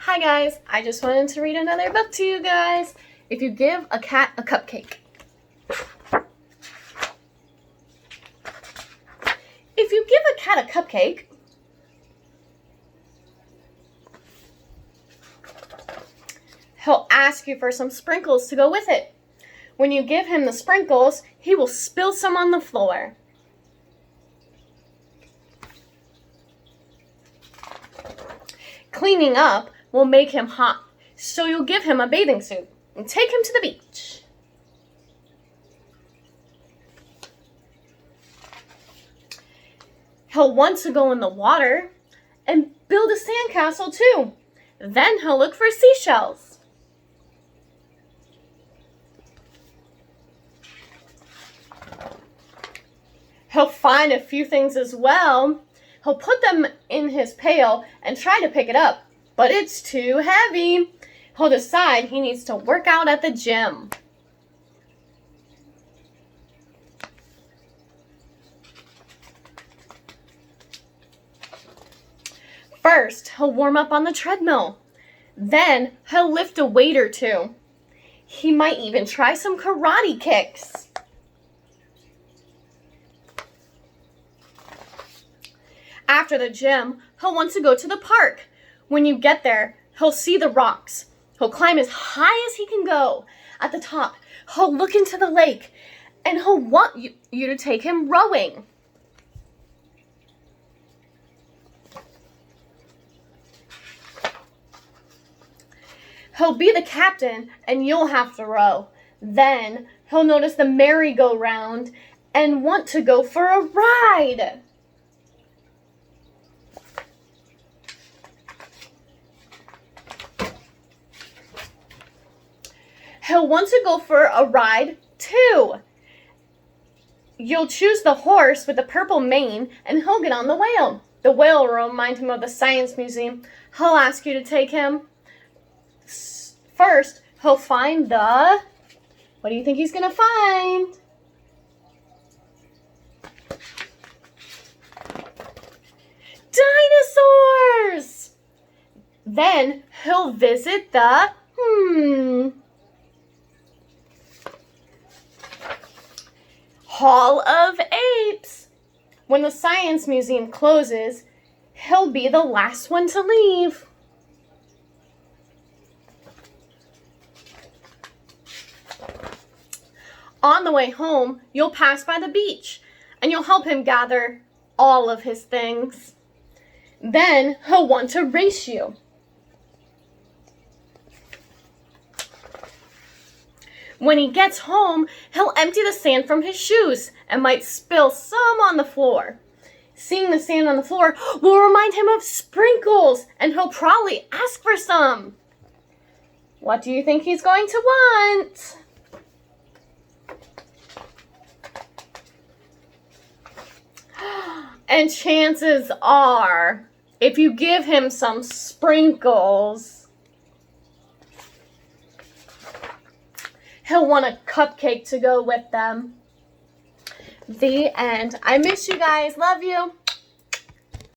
Hi guys, I just wanted to read another book to you guys. If you give a cat a cupcake. If you give a cat a cupcake, he'll ask you for some sprinkles to go with it. When you give him the sprinkles, he will spill some on the floor. Cleaning up will make him hot, so you'll give him a bathing suit and take him to the beach. He'll want to go in the water and build a sandcastle too. Then he'll look for seashells. He'll find a few things as well. He'll put them in his pail and try to pick it up, but it's too heavy. He'll decide he needs to work out at the gym. First, he'll warm up on the treadmill. Then, he'll lift a weight or two. He might even try some karate kicks. After the gym, he'll want to go to the park. When you get there, he'll see the rocks. He'll climb as high as he can go. At the top, he'll look into the lake, and he'll want you to take him rowing. He'll be the captain, and you'll have to row. Then, he'll notice the merry-go-round and want to go for a ride. He'll want to go for a ride, too. You'll choose the horse with the purple mane, and he'll get on the whale. The whale will remind him of the science museum. He'll ask you to take him. First, he'll find the... What do you think he's going to find? Dinosaurs! Then, he'll visit the... Hall of Apes. When the Science Museum closes, he'll be the last one to leave. On the way home, you'll pass by the beach, and you'll help him gather all of his things. Then he'll want to race you. When he gets home, he'll empty the sand from his shoes and might spill some on the floor. Seeing the sand on the floor will remind him of sprinkles, and he'll probably ask for some. What do you think he's going to want? And chances are, if you give him some sprinkles, he'll want a cupcake to go with them. The end. I miss you guys. Love you.